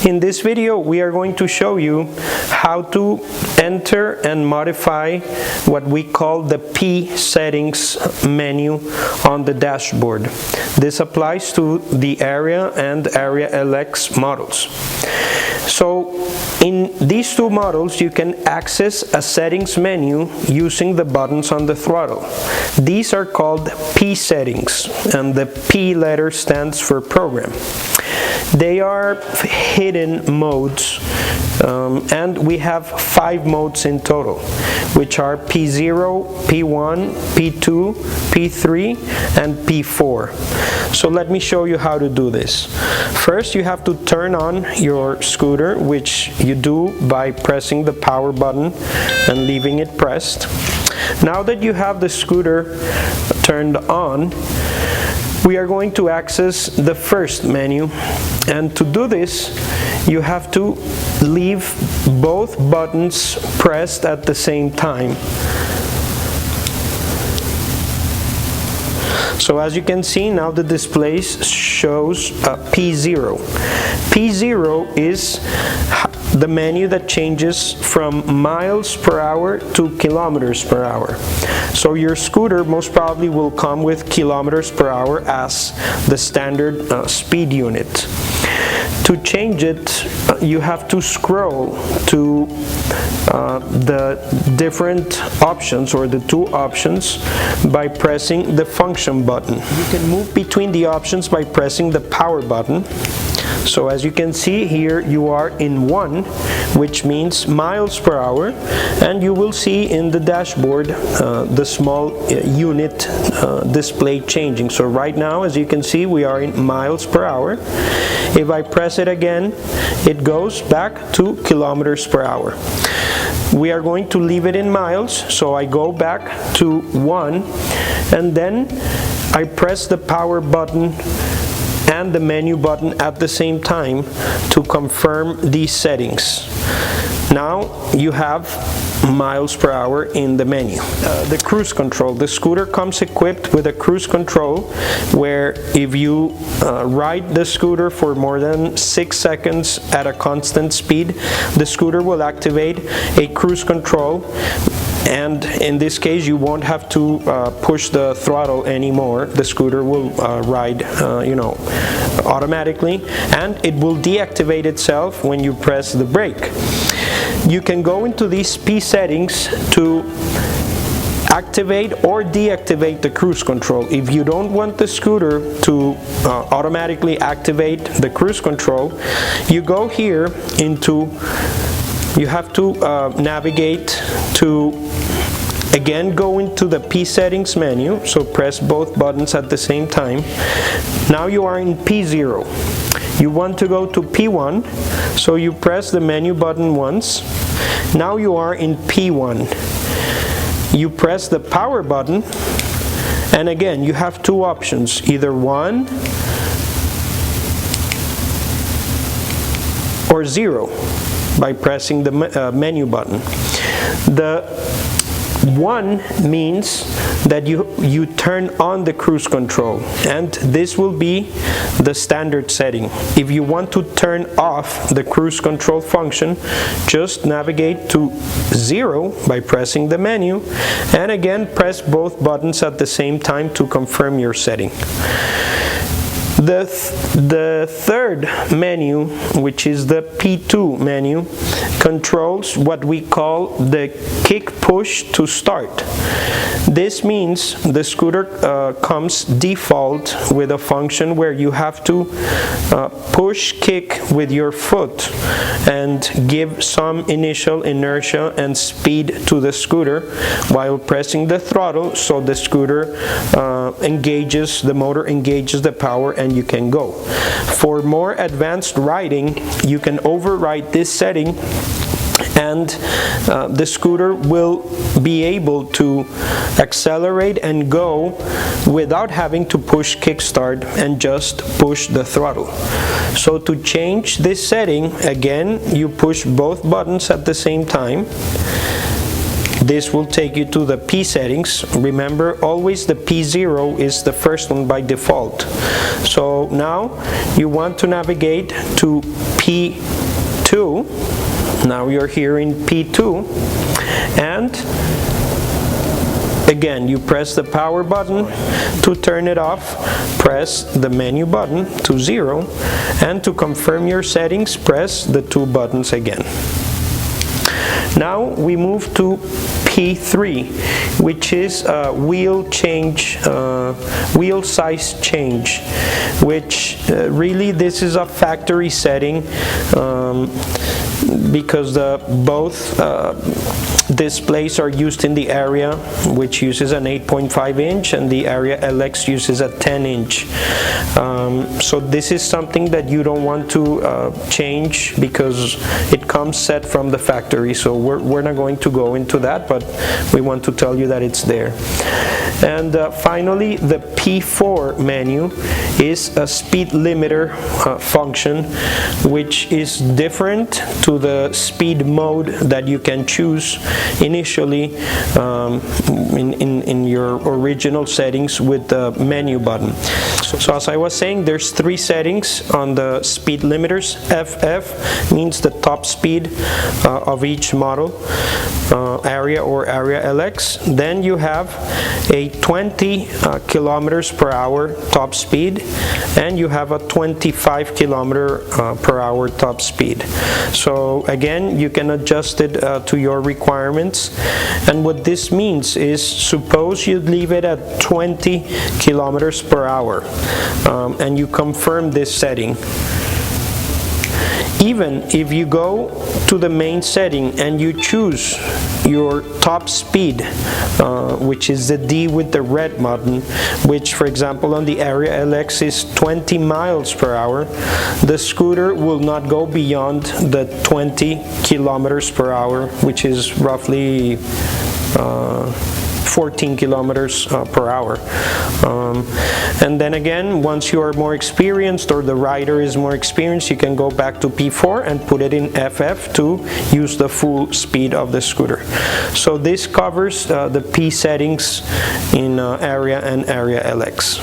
In this video, we are going to show you how to enter and modify what we call the P settings menu on the dashboard. This applies to the Aria and Aria LX models. So in these two models, you can access a settings menu using the buttons on the throttle. These are called P settings, and the P letter stands for program. They are hidden modes, and we have 5 modes in total, which are P0, P1, P2, P3, and P4. So let me show you how to do this. First, you have to turn on your scooter, which you do by pressing the power button and leaving it pressed. Now that you have the scooter turned on, we are going to access the first menu, and to do this you have to leave both buttons pressed at the same time. So as you can see, now the display shows P0. P0 is the menu that changes from miles per hour to kilometers per hour. So your scooter most probably will come with kilometers per hour as the standard speed unit. To change it, you have to scroll to the different options, or the 2 options, by pressing the function button. You can move between the options by pressing the power button. So as you can see here, you are in 1, which means miles per hour, and you will see in the dashboard the small unit display changing. So right now, as you can see, we are in miles per hour. If I press it again, it goes back to kilometers per hour. We are going to leave it in miles, so I go back to 1, and then I press the power button and the menu button at the same time to confirm these settings. Now you have miles per hour in the menu. The cruise control. The scooter comes equipped with a cruise control where if you ride the scooter for more than 6 seconds at a constant speed, the scooter will activate a cruise control, and in this case you won't have to push the throttle anymore. The scooter will ride automatically, and it will deactivate itself when you press the brake. You can go into these P settings to activate or deactivate the cruise control. If you don't want the scooter to automatically activate the cruise control, you go here into, you have to navigate to, again, go into the P settings menu, so press both buttons at the same time. Now you are in P0. You want to go to P1, so you press the menu button once. Now you are in P1. You press the power button, and again you have 2 options, either 1 or 0 by pressing the menu button. The 1 means that you turn on the cruise control, and this will be the standard setting. If you want to turn off the cruise control function, just navigate to 0 by pressing the menu, and again press both buttons at the same time to confirm your setting. The third menu, which is the P2 menu, controls what we call the kick push to start. This means the scooter comes default with a function where you have to push kick with your foot and give some initial inertia and speed to the scooter while pressing the throttle, so the scooter the motor engages the power and you can go. For more advanced riding, you can override this setting, and the scooter will be able to accelerate and go without having to push kickstart and just push the throttle. So to change this setting, again, you push both buttons at the same time, This will take you to the P settings. Remember, always the P0 is the first one by default. So now you want to navigate to P2. Now you're here in P2, and again, you press the power button. To turn it off, press the menu button to 0, and to confirm your settings, press the 2 buttons again. Now we move to P3, which is wheel change, wheel size change, which really this is a factory setting, because both displays are used in the Aria, which uses an 8.5 inch, and the Aria LX uses a 10 inch. So this is something that you don't want to change, because it comes set from the factory. So we're not going to go into that, but we want to tell you that it's there. And finally, the P4 menu is a speed limiter function, which is different to the speed mode that you can choose initially in your original settings with the menu button. So as I was saying, there's 3 settings on the speed limiters. FF means the top speed of each model, Aria or Aria LX. Then you have a 20 kilometers per hour top speed, and you have a 25 kilometer per hour top speed. So again, you can adjust it to your requirements. And what this means is, suppose you leave it at 20 kilometers per hour, and you confirm this setting. Even if you go to the main setting and you choose your top speed, which is the D with the red button, which for example on the Aria LX is 20 miles per hour, the scooter will not go beyond the 20 kilometers per hour, which is roughly 14 kilometers per hour. And then again, once you are more experienced, or the rider is more experienced, you can go back to P4 and put it in FF to use the full speed of the scooter. So this covers the P settings in Aria and Aria LX.